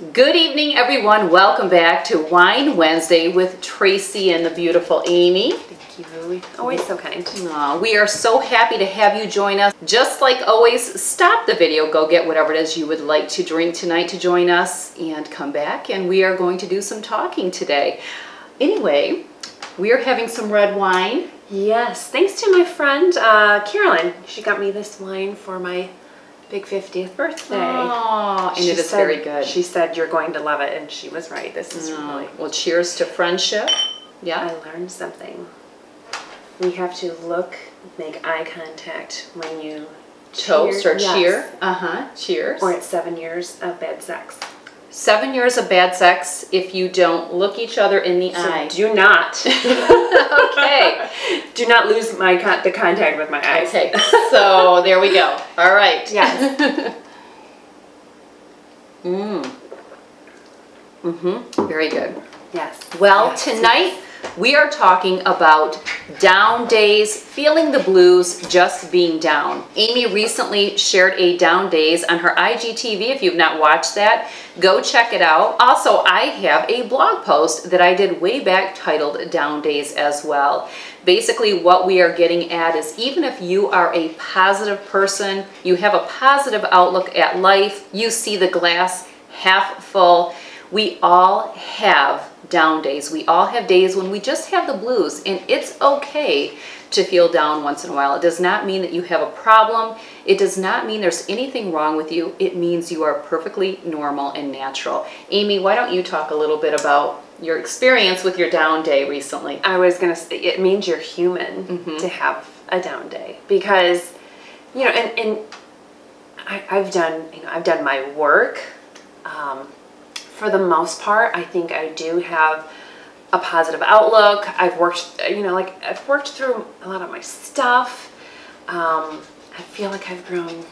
Good evening, everyone. Welcome back to Wine Wednesday with Tracy and the beautiful Amy. Thank you. Always so kind. We are so happy to have you join us. Just like always, stop the video, go get whatever it is you would like to drink tonight to join us, and come back, and we are going to do some talking today. Anyway, we are having some red wine. Yes, thanks to my friend Carolyn. She got me this wine for my big 50th birthday. Oh, and it is very good. She said you're going to love it, and she was right. This is really... Well, cheers to friendship. Yeah. I learned something. We have to make eye contact when you toast or cheer. Yes. Cheers. Or it's 7 years of bad sex. 7 years of bad sex if you don't look each other in the eye. Do not. Okay. Do not lose the contact with my eyes. Okay, so there we go. All right. Yes. Very good. Yes. Well, yes. tonight we are talking about down days, feeling the blues, just being down. Amy recently shared a down days on her IGTV. If you've not watched that, go check it out. Also, I have a blog post that I did way back titled Down Days as well. Basically, what we are getting at is even if you are a positive person, you have a positive outlook at life, you see the glass half full, we all have down days. We all have days when we just have the blues, and it's okay to feel down once in a while. It does not mean that you have a problem. It does not mean there's anything wrong with you. It means you are perfectly normal and natural. Amy, why don't you talk a little bit about your experience with your down day recently? I was going to say, it means you're human to have a down day, because, you know, and I've done my work. For the most part, I think I do have a positive outlook. I've worked, I've worked through a lot of my stuff. I feel like I've grown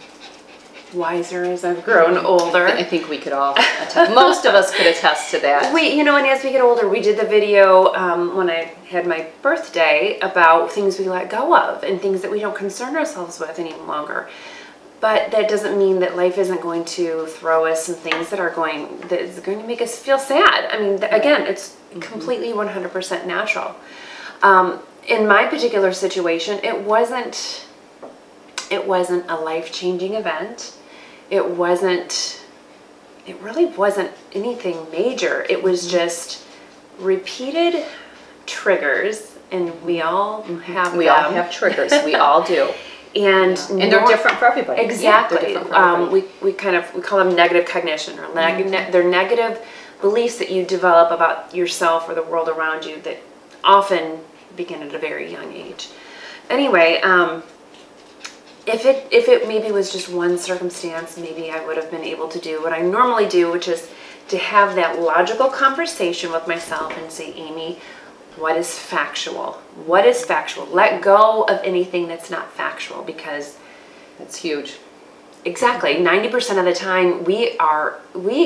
wiser as I've grown older. I think we could all attest. Most of us could attest to that. And as we get older, we did the video when I had my birthday about things we let go of and things that we don't concern ourselves with any longer. But that doesn't mean that life isn't going to throw us some things that is going to make us feel sad. I mean, again, it's completely 100% natural. In my particular situation, it wasn't a life-changing event. It really wasn't anything major. It was just repeated triggers, and we all have them. We all have triggers. We all do. And they're different for everybody. Exactly. Yeah, for everybody. We call them negative cognition, or they're negative beliefs that you develop about yourself or the world around you that often begin at a very young age. Anyway, if it maybe was just one circumstance, maybe I would have been able to do what I normally do, which is to have that logical conversation with myself and say, Amy, what is factual? What is factual? Let go of anything that's not factual, because that's huge. Exactly. 90% of the time we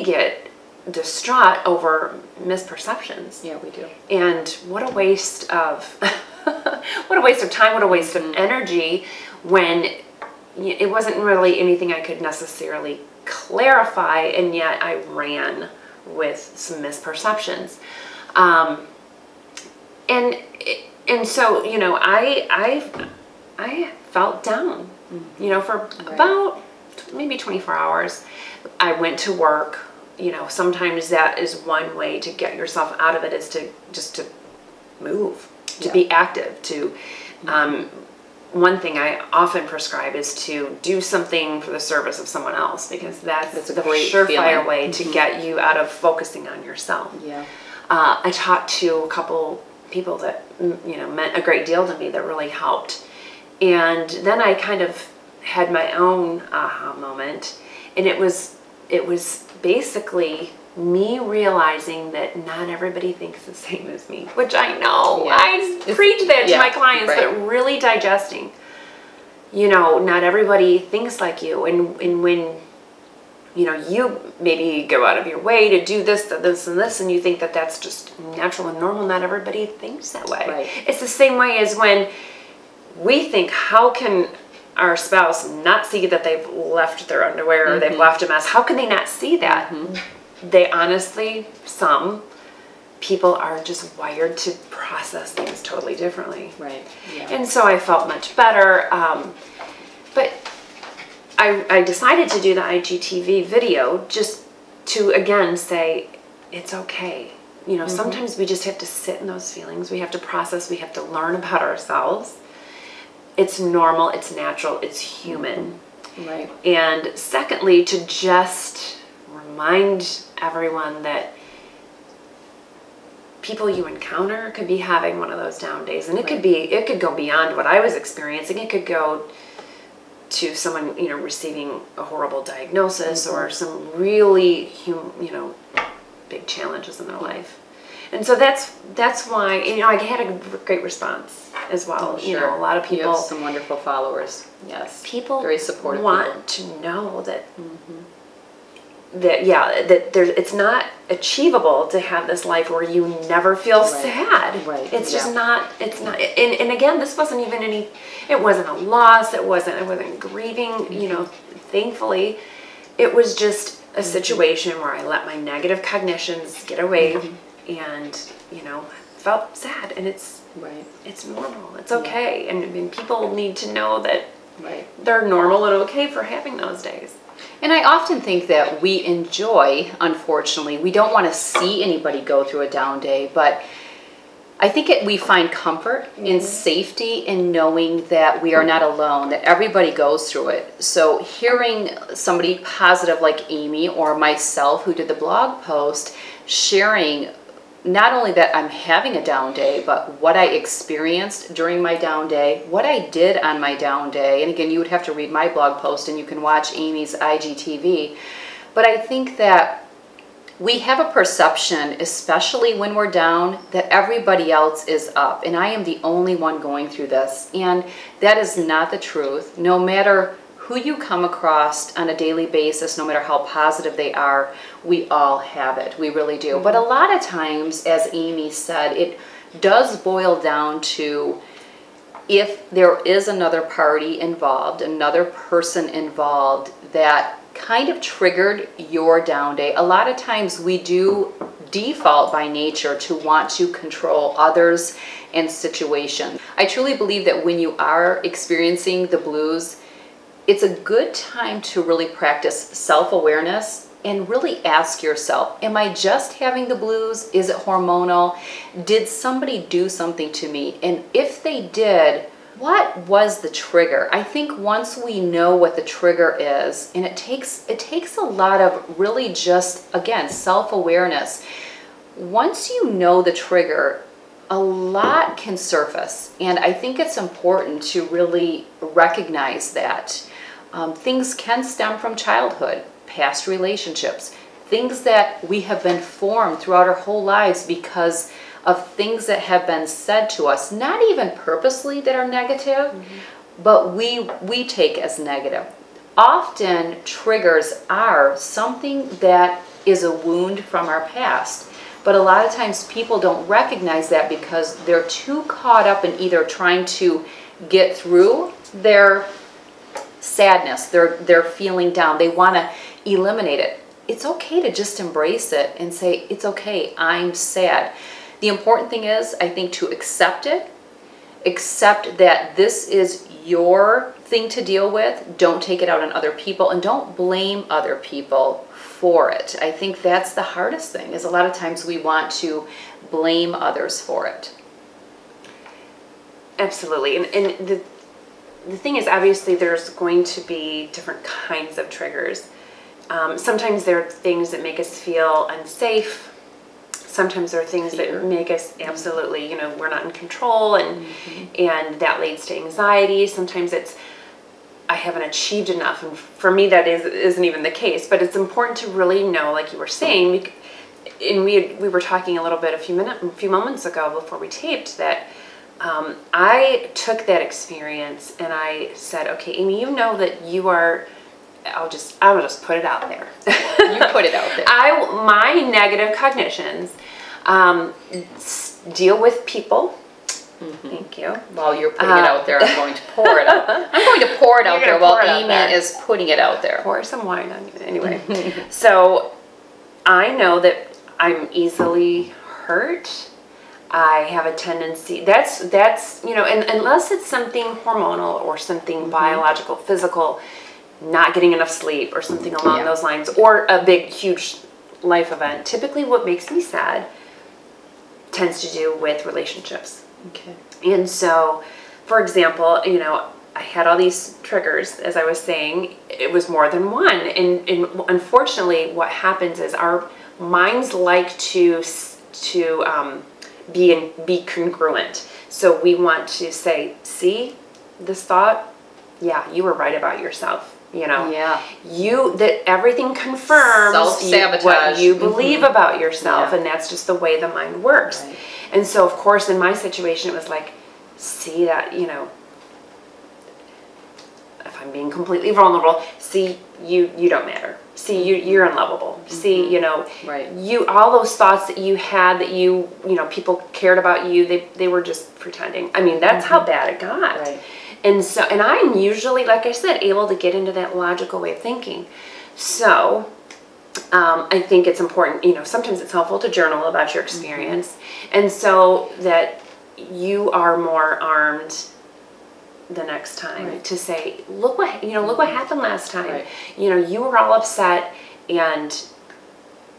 get distraught over misperceptions. Yeah, we do. And what a waste of what a waste of time, what a waste of energy, when it wasn't really anything I could necessarily clarify, and yet I ran with some misperceptions. And so, I felt down, for about maybe 24 hours. I went to work. Sometimes that is one way to get yourself out of it, is to move, to be active, one thing I often prescribe is to do something for the service of someone else, because that's a great surefire way to get you out of focusing on yourself. Yeah. I talked to a couple people that meant a great deal to me, that really helped, and then I kind of had my own aha moment, and it was basically me realizing that not everybody thinks the same as me, which I know. Yeah. I preach that to my clients, but really digesting, not everybody thinks like you, and when you maybe go out of your way to do this, this, and this, and you think that that's just natural and normal. Not everybody thinks that way. Right. It's the same way as when we think, how can our spouse not see that they've left their underwear or they've left a mess? How can they not see that? they honestly, some people are just wired to process things totally differently. Right. Yeah. And so I felt much better. But I decided to do the IGTV video just to, again, say, it's okay. You know, sometimes we just have to sit in those feelings. We have to process. We have to learn about ourselves. It's normal. It's natural. It's human. Right. And secondly, to just remind everyone that people you encounter could be having one of those down days, and it could go beyond what I was experiencing. It could go to someone, you know, receiving a horrible diagnosis or some really, you know, big challenges in their life. And so that's why, you know, I had a great response as well. Sure. You know, a lot of people, you have some wonderful followers. Yes. People very supportive want to know that that there's, it's not achievable to have this life where you never feel sad. Right. It's just not. It's not. And again, this wasn't even any. It wasn't a loss. I wasn't grieving. You know, thankfully, it was just a situation where I let my negative cognitions get away, and you know, felt sad. And it's it's normal. It's okay. And people need to know that they're normal and okay for having those days. And I often think that we enjoy, unfortunately, we don't want to see anybody go through a down day, but I think we find comfort in safety in knowing that we are not alone, that everybody goes through it. So hearing somebody positive like Amy or myself who did the blog post sharing not only that I'm having a down day, but what I experienced during my down day, what I did on my down day. And again, you would have to read my blog post and you can watch Amy's IGTV. But I think that we have a perception, especially when we're down, that everybody else is up. And I am the only one going through this. And that is not the truth. No matter who you come across on a daily basis, no matter how positive they are, we all have it. We really do. But a lot of times, as Amy said, it does boil down to if there is another party involved, another person involved that kind of triggered your down day. A lot of times we do default by nature to want to control others and situations. I truly believe that when you are experiencing the blues, it's a good time to really practice self-awareness and really ask yourself, am I just having the blues? Is it hormonal? Did somebody do something to me? And if they did, what was the trigger? I think once we know what the trigger is, and it takes a lot of really just, again, self-awareness. Once you know the trigger, a lot can surface. And I think it's important to really recognize that. Things can stem from childhood, past relationships, things that we have been formed throughout our whole lives because of things that have been said to us, not even purposely that are negative, but we take as negative. Often triggers are something that is a wound from our past. But a lot of times people don't recognize that because they're too caught up in either trying to get through their sadness, they're feeling down, they want to eliminate it. It's okay to just embrace it and say, it's okay, I'm sad. The important thing is, I think, to accept it, accept that this is your thing to deal with, don't take it out on other people, and don't blame other people for it. I think that's the hardest thing, is a lot of times we want to blame others for it. Absolutely. And the thing is, obviously, there's going to be different kinds of triggers. Sometimes there are things that make us feel unsafe. Sometimes there are things that make us absolutely, you know, we're not in control, and that leads to anxiety. Sometimes it's, I haven't achieved enough, and for me that isn't even the case. But it's important to really know, like you were saying, and we were talking a little bit a few moments ago before we taped, that I took that experience and I said, okay, Amy, you know that you are, I will just put it out there. You put it out there. My negative cognitions deal with people. Thank you. While you're putting it out there, I'm going to pour it out. I'm going to pour it out there while Amy is putting it out there. Pour some wine on you. Anyway, so I know that I'm easily hurt. I have a tendency, that's and unless it's something hormonal or something biological, physical, not getting enough sleep or something along those lines, or a big, huge life event, typically what makes me sad tends to do with relationships. Okay. And so, for example, I had all these triggers, as I was saying. It was more than one. And unfortunately, what happens is our minds like to be congruent. So we want to say, see this thought? Yeah, you were right about yourself. Yeah. That everything confirms what you believe about yourself, and that's just the way the mind works. Right. And so, of course, in my situation, it was like, see that, if I'm being completely vulnerable, see, you don't matter. See, you're unlovable. See, all those thoughts that you had, that people cared about you, they were just pretending. I mean, that's how bad it got. Right. And so, and I'm usually, like I said, able to get into that logical way of thinking. So, I think it's important, sometimes it's helpful to journal about your experience. And so that you are more armed the next time to say, look what happened last time. Right. You were all upset, and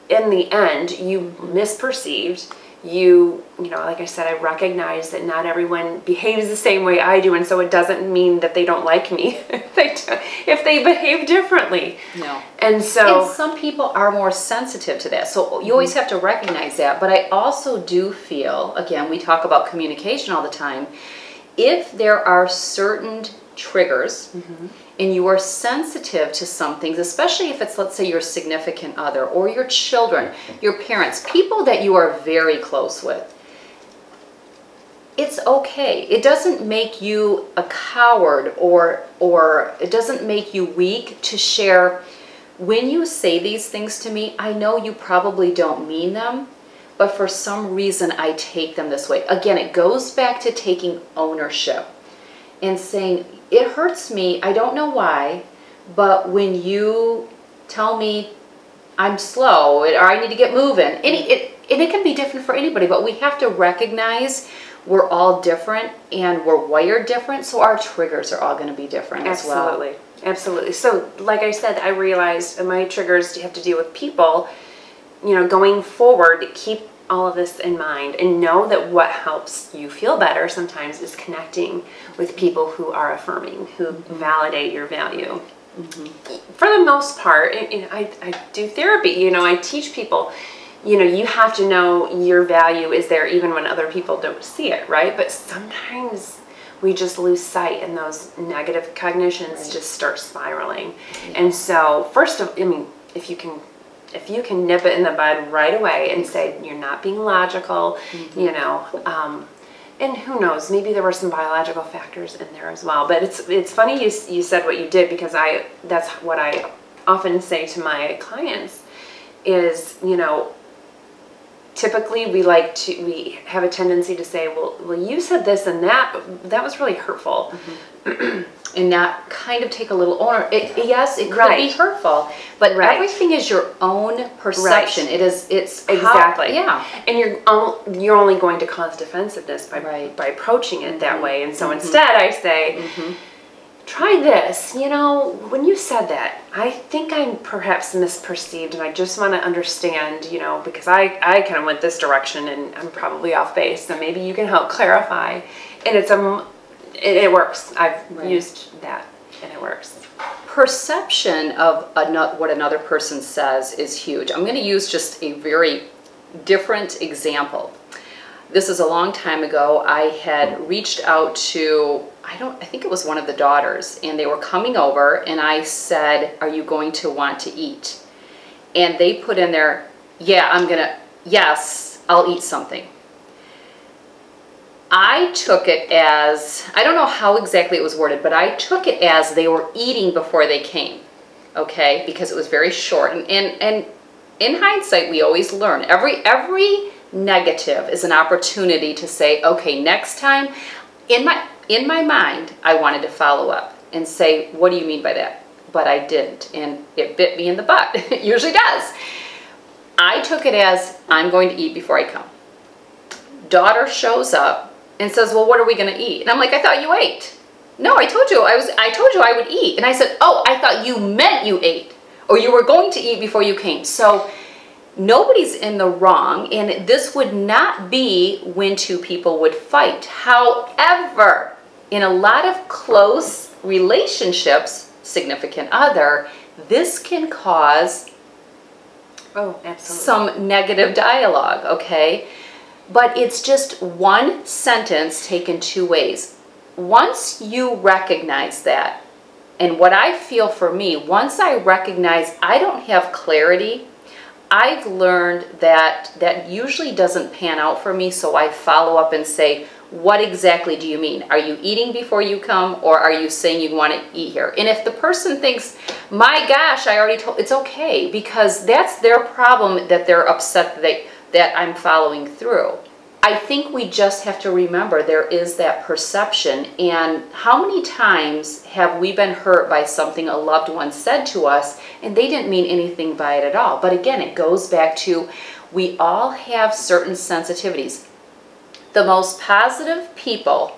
in the end, you misperceived. Like I said, I recognize that not everyone behaves the same way I do, and so it doesn't mean that they don't like me if they behave differently. No. And some people are more sensitive to that, so you always have to recognize that. But I also do feel, again, we talk about communication all the time, if there are certain triggers and you are sensitive to some things, especially if it's, let's say, your significant other or your children, your parents, people that you are very close with, it's okay. It doesn't make you a coward or it doesn't make you weak to share. When you say these things to me, I know you probably don't mean them, but for some reason I take them this way. Again, it goes back to taking ownership and saying, it hurts me, I don't know why, but when you tell me I'm slow or I need to get moving, and it can be different for anybody, but we have to recognize we're all different and we're wired different, so our triggers are all going to be different as well. Absolutely. Absolutely. So, like I said, I realized my triggers have to deal with people. Going forward, keep all of this in mind and know that what helps you feel better sometimes is connecting with people who are affirming, who validate your value. For the most part, I do therapy, I teach people, you have to know your value is there even when other people don't see it, right? But sometimes we just lose sight and those negative cognitions just start spiraling. And so if you can nip it in the bud right away and say, you're not being logical, and who knows, maybe there were some biological factors in there as well. But it's funny you said what you did, because that's what I often say to my clients is, typically we have a tendency to say, well, you said this and that was really hurtful. And not kind of take a little owner. Yes, it could be hurtful, but everything is your own perception. It's exactly. Yeah. And you're only going to cause defensiveness by approaching it that way. And so instead I say, try this. When you said that, I think I'm perhaps misperceived, and I just want to understand, because I kind of went this direction and I'm probably off base, so maybe you can help clarify. And it works. I've used that, and it works. Perception of what another person says is huge. I'm going to use just a very different example. This is a long time ago. I had reached out to, I think it was one of the daughters, and they were coming over, and I said, are you going to want to eat? And they put in there, yes, I'll eat something. I took it as, I don't know how exactly it was worded, but I took it as they were eating before they came, okay? Because it was very short. And in hindsight, we always learn. Every negative is an opportunity to say, okay, next time, in my mind, I wanted to follow up and say, what do you mean by that? But I didn't, and it bit me in the butt. It usually does. I took it as, I'm going to eat before I come. Daughter shows up and says, well, what are we going to eat? And I'm like, I thought you ate. No, I told you I would eat. And I said, oh, I thought you meant you ate, or you were going to eat before you came. So nobody's in the wrong, and this would not be when two people would fight. However, in a lot of close relationships, significant other, this can cause some negative dialogue, okay? But it's just one sentence taken two ways. Once you recognize that, and what I feel for me, once I recognize I don't have clarity, I've learned that that usually doesn't pan out for me, so I follow up and say, what exactly do you mean? Are you eating before you come, or are you saying you want to eat here? And if the person thinks, my gosh, I already told, it's okay, because that's their problem, that they're upset that I'm following through. I think we just have to remember there is that perception, and how many times have we been hurt by something a loved one said to us and they didn't mean anything by it at all. But again, it goes back to we all have certain sensitivities. The most positive people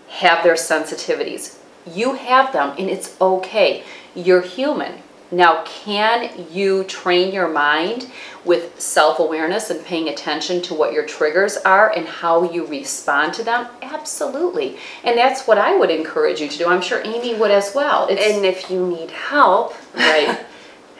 have their sensitivities. You have them, and it's okay. You're human. Now, can you train your mind with self-awareness and paying attention to what your triggers are and how you respond to them? Absolutely. And that's what I would encourage you to do. I'm sure Amy would as well. And if you need help, right?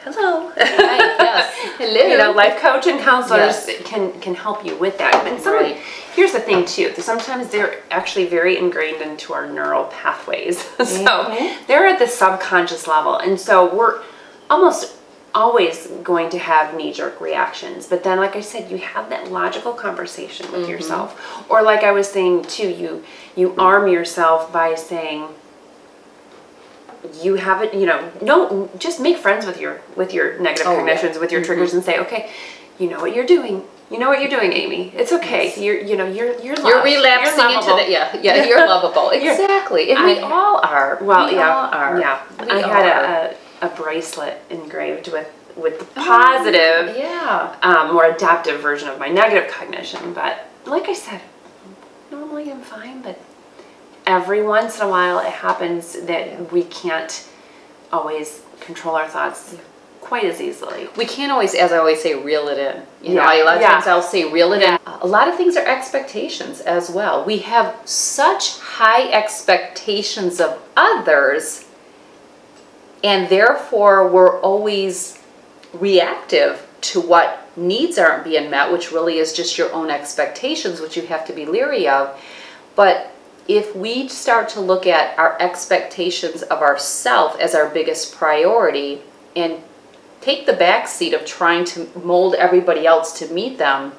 Hello. Right, yes. Hello. You know, life coach and counselors can help you with that. And here's the thing too, sometimes they're actually very ingrained into our neural pathways. So they're at the subconscious level. And so we're almost always going to have knee-jerk reactions. But then, like I said, you have that logical conversation with yourself. Or like I was saying too, you arm yourself by saying, you have it, you know, just make friends with your negative cognitions, with your triggers, and say, okay, you know what you're doing. You know what you're doing, Amy. It's okay. Yes. You're loved. You're relapsing into that. Yeah, you're lovable. Exactly. And we all are. Well, we all are. Yeah. I had a bracelet engraved with the positive, more adaptive version of my negative cognition. But like I said, normally I'm fine, but every once in a while it happens that we can't always control our thoughts quite as easily. We can't always, as I always say, reel it in. You know, a lot of times I'll say reel it in. A lot of things are expectations as well. We have such high expectations of others, and therefore we're always reactive to what needs aren't being met, which really is just your own expectations, which you have to be leery of. But if we start to look at our expectations of ourselves as our biggest priority and take the back seat of trying to mold everybody else to meet them,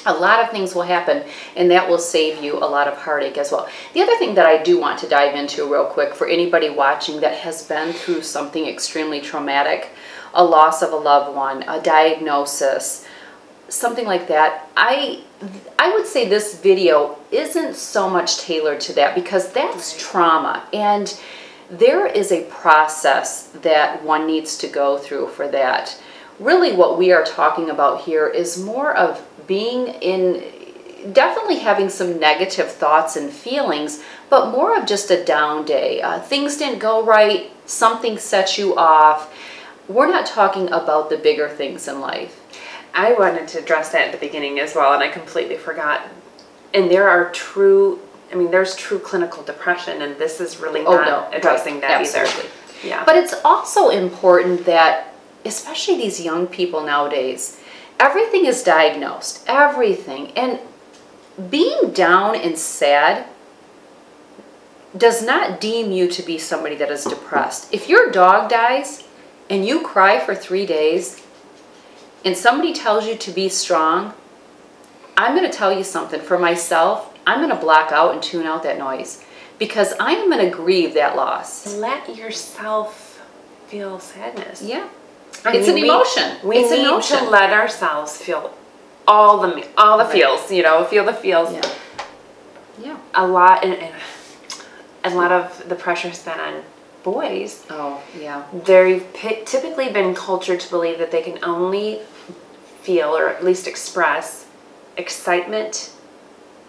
a lot of things will happen, and that will save you a lot of heartache as well. The other thing that I do want to dive into real quick for anybody watching that has been through something extremely traumatic, a loss of a loved one, a diagnosis, something like that, I would say this video isn't so much tailored to that, because that's trauma, and there is a process that one needs to go through for that. Really what we are talking about here is more of being in, definitely having some negative thoughts and feelings, but more of just a down day. Things didn't go right, something set you off. We're not talking about the bigger things in life. I wanted to address that at the beginning as well, and I completely forgot. And there are there's true clinical depression, and this is really not addressing that either. Yeah. But it's also important that, especially these young people nowadays, everything is diagnosed, everything. And being down and sad does not deem you to be somebody that is depressed. If your dog dies and you cry for 3 days and somebody tells you to be strong, I'm going to tell you something. For myself, I'm going to block out and tune out that noise, because I'm going to grieve that loss. Let yourself feel sadness. Yeah. It's an emotion. We need to let ourselves feel all the feels, you know, feel the feels. Yeah. Yeah. A lot of the pressure has been on boys. Oh, yeah. They've typically been cultured to believe that they can only feel, or at least express, excitement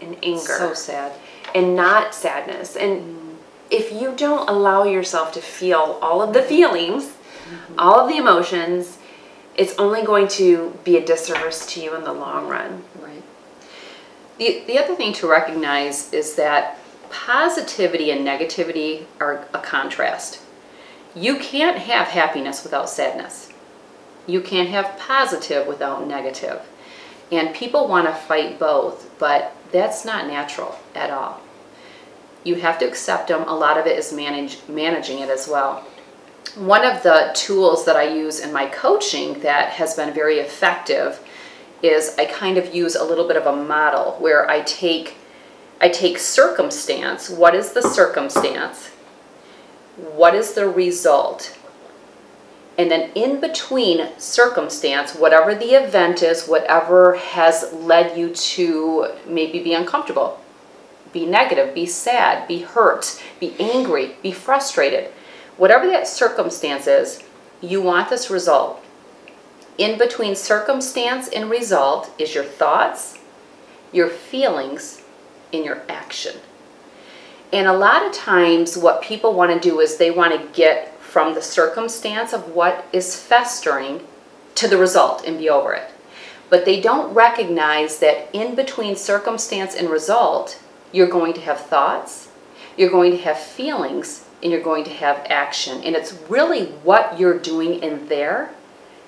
and anger. So sad. And not sadness. And if you don't allow yourself to feel all of the feelings, all of the emotions, it's only going to be a disservice to you in the long run. Right. The other thing to recognize is that positivity and negativity are a contrast. You can't have happiness without sadness. You can't have positive without negative. And people want to fight both, but that's not natural at all. You have to accept them. A lot of it is managing it as well. One of the tools that I use in my coaching that has been very effective is I kind of use a little bit of a model where I take circumstance. What is the circumstance? What is the result? And then in between circumstance, whatever the event is, whatever has led you to maybe be uncomfortable, be negative, be sad, be hurt, be angry, be frustrated, whatever that circumstance is, you want this result. In between circumstance and result is your thoughts, your feelings, and your action. And a lot of times what people want to do is they want to get from the circumstance of what is festering to the result and be over it. But they don't recognize that in between circumstance and result, you're going to have thoughts, you're going to have feelings, and you're going to have action. And it's really what you're doing in there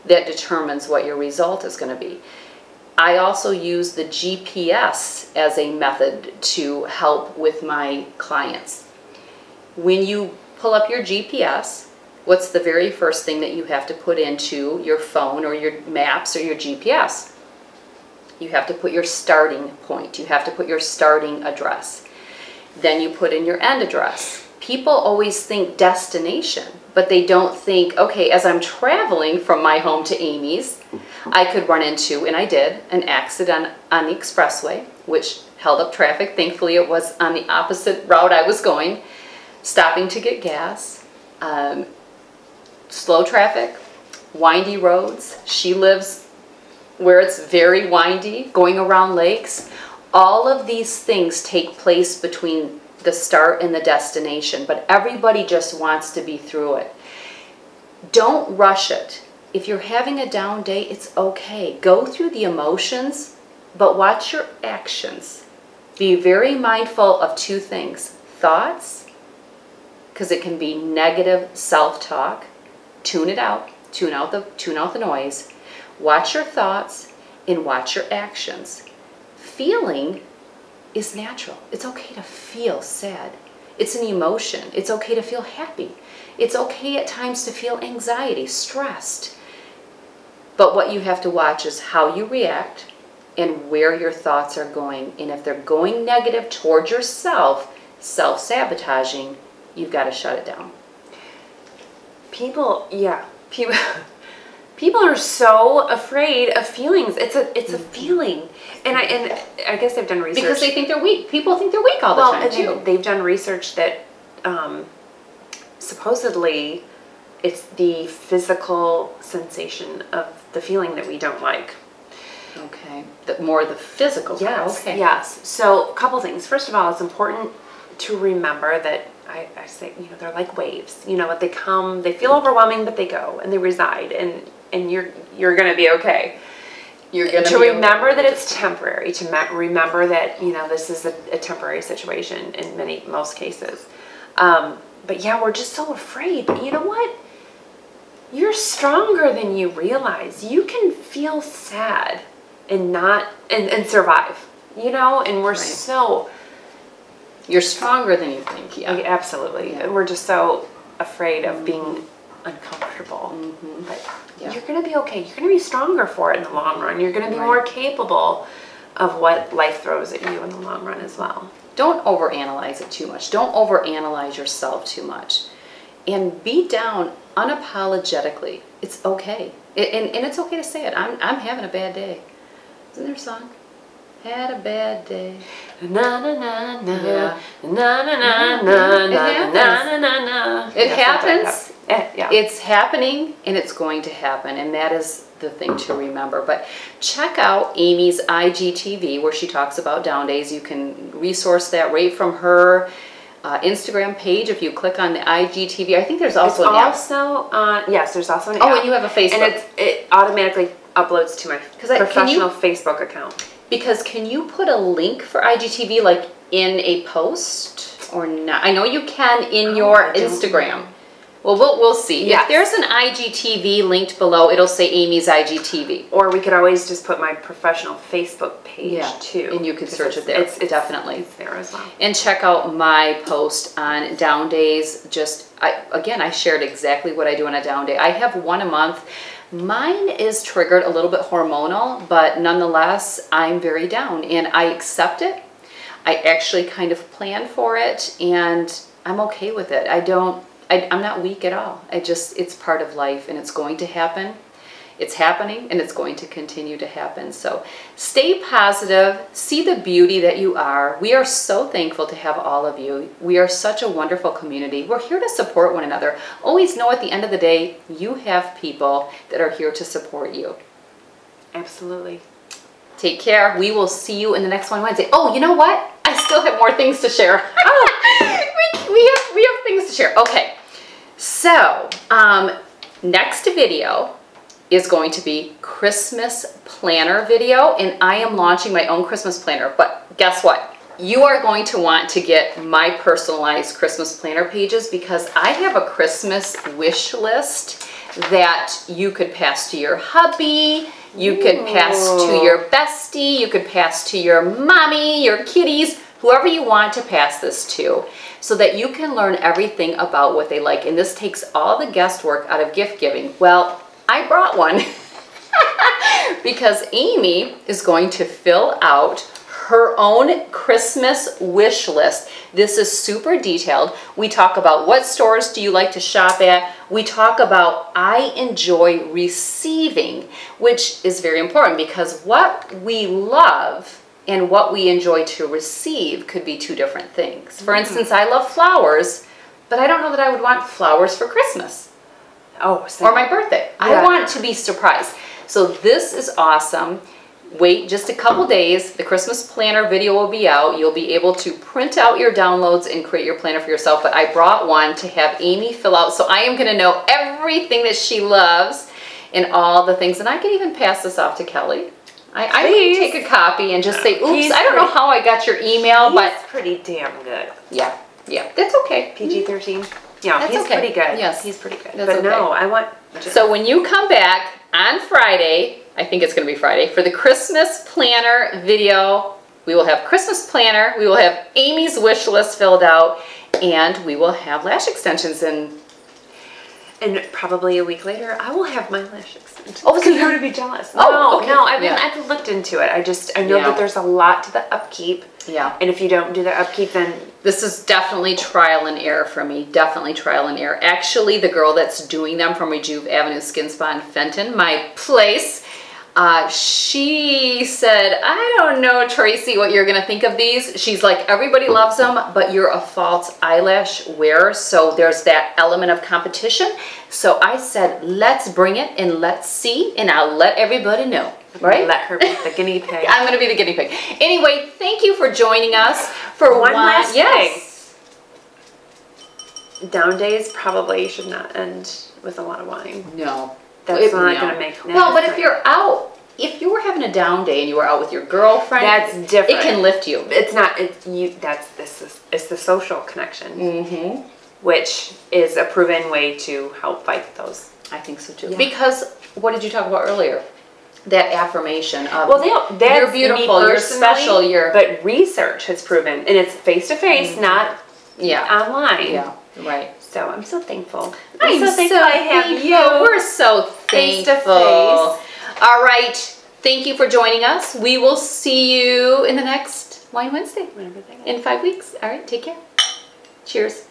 that determines what your result is going to be. I also use the GPS as a method to help with my clients. When you pull up your GPS, what's the very first thing that you have to put into your phone or your maps or your GPS? You have to put your starting point. You have to put your starting address. Then you put in your end address. People always think destination, but they don't think, okay, as I'm traveling from my home to Amy's, I could run into, and I did, an accident on the expressway, which held up traffic. Thankfully, it was on the opposite route I was going, stopping to get gas, slow traffic, windy roads. She lives where it's very windy, going around lakes. All of these things take place between the start and the destination, but everybody just wants to be through it. Don't rush it. If you're having a down day, it's okay. Go through the emotions, but watch your actions. Be very mindful of two things. Thoughts, because it can be negative self-talk. Tune it out. Tune out the noise. Watch your thoughts and watch your actions. Feeling is natural. It's okay to feel sad. It's an emotion. It's okay to feel happy. It's okay at times to feel anxiety, stressed. But what you have to watch is how you react and where your thoughts are going. And if they're going negative towards yourself, self-sabotaging, you've got to shut it down. People are so afraid of feelings. It's a feeling. And I guess they've done research. Because they think they're weak. People think they're weak all the time, too. They've done research that supposedly it's the physical sensation of the feeling that we don't like. Okay. More the physical. Yes. Okay. Yes. So a couple things. First of all, it's important to remember that I say, they're like waves. They come, they feel overwhelming, but they go and they reside, and you're going to be okay. You're going to remember that it's temporary. To remember that this is a temporary situation in most cases. But yeah, we're just so afraid. But you know what? You're stronger than you realize. You can feel sad and and survive. And we're so. You're stronger than you think. Yeah, absolutely. Yeah. We're just so afraid of being uncomfortable. But you're going to be okay. You're going to be stronger for it in the long run. You're going to be more capable of what life throws at you in the long run as well. Don't overanalyze it too much. Don't overanalyze yourself too much. And be down unapologetically. It's okay. And it's okay to say it. I'm having a bad day. Isn't there a song? Had a bad day. Na na na na. Yeah. Na na na na na na na na. It happens. Yeah. It's happening and it's going to happen, and that is the thing to remember. But check out Amy's IGTV where she talks about down days. You can resource that right from her Instagram page. If you click on the IGTV, I think there's also an app. Yes, there's also an app. Oh, and you have a Facebook. And it automatically uploads to my professional Facebook account. Because can you put a link for IGTV like in a post or not? I know you can in your Instagram. Well, we'll see. Yes. If there's an IGTV linked below, it'll say Amy's IGTV. Or we could always just put my professional Facebook page too. And you can search it there. It's definitely. It's there as well. And check out my post on down days. Again, I shared exactly what I do on a down day. I have one a month. Mine is triggered a little bit hormonal, but nonetheless, I'm very down and I accept it. I actually kind of plan for it and I'm okay with it. I'm not weak at all. It's part of life and it's going to happen. It's happening and it's going to continue to happen. So stay positive, see the beauty that you are. We are so thankful to have all of you. We are such a wonderful community. We're here to support one another. Always know at the end of the day, you have people that are here to support you. Absolutely. Take care. We will see you in the next one Wednesday. Oh, you know what? I still have more things to share. we have things to share. Okay. So, next video is going to be Christmas planner video, and I am launching my own Christmas planner. But guess what? You are going to want to get my personalized Christmas planner pages because I have a Christmas wish list that you could pass to your hubby, you could pass to your bestie, you could pass to your mommy, your kitties, whoever you want to pass this to, so that you can learn everything about what they like. And this takes all the guesswork out of gift giving. Well, I brought one because Amy is going to fill out her own Christmas wish list. This is super detailed. We talk about what stores do you like to shop at. We talk about I enjoy receiving, which is very important because what we love and what we enjoy to receive could be two different things. For instance, I love flowers, but I don't know that I would want flowers for Christmas. Oh, or my birthday. Yeah. I want to be surprised. So this is awesome. Wait just a couple days. The Christmas planner video will be out. You'll be able to print out your downloads and create your planner for yourself. But I brought one to have Amy fill out. So I am going to know everything that she loves and all the things. And I can even pass this off to Kelly. I can take a copy and just say, oops, I don't know how I got your email, but it's pretty damn good. Yeah, that's okay. PG-13. Yeah, that's he's pretty good. Yes, he's pretty good. That's but okay. No, I want. So when you come back on Friday, I think it's going to be Friday, for the Christmas planner video, we will have Christmas planner, we will have Amy's wish list filled out, and we will have lash extensions. And probably a week later, I will have my lash extensions. Oh, so you're going to be jealous. Oh, okay. No, I've looked into it. I know that there's a lot to the upkeep. Yeah. And if you don't do the upkeep, then this is definitely trial and error for me. Definitely trial and error. Actually, the girl that's doing them from Rejuve Avenue Skin Spa in Fenton, my place, she said, I don't know, Tracy, what you're gonna think of these. She's like, everybody loves them, but you're a false eyelash wearer, so there's that element of competition. So I said, let's bring it and let's see, and I'll let everybody know. Right? Let her be the guinea pig. I'm going to be the guinea pig. Anyway, thank you for joining us for one last yes. thing. Down days probably should not end with a lot of wine. No. That's not going to make Well, but if you're out, if you were having a down day and you were out with your girlfriend, that's different. It can lift you. It's not. It's the social connection, which is a proven way to help fight those. I think so too. Yeah. What did you talk about earlier? That affirmation of that's you're beautiful, you're special, But research has proven, and it's face to face, not online. Yeah, right. So I'm so thankful. I'm so thankful I have you. We're so thankful. Face to face. All right. Thank you for joining us. We will see you in the next Wine Wednesday in 5 weeks. All right. Take care. Cheers.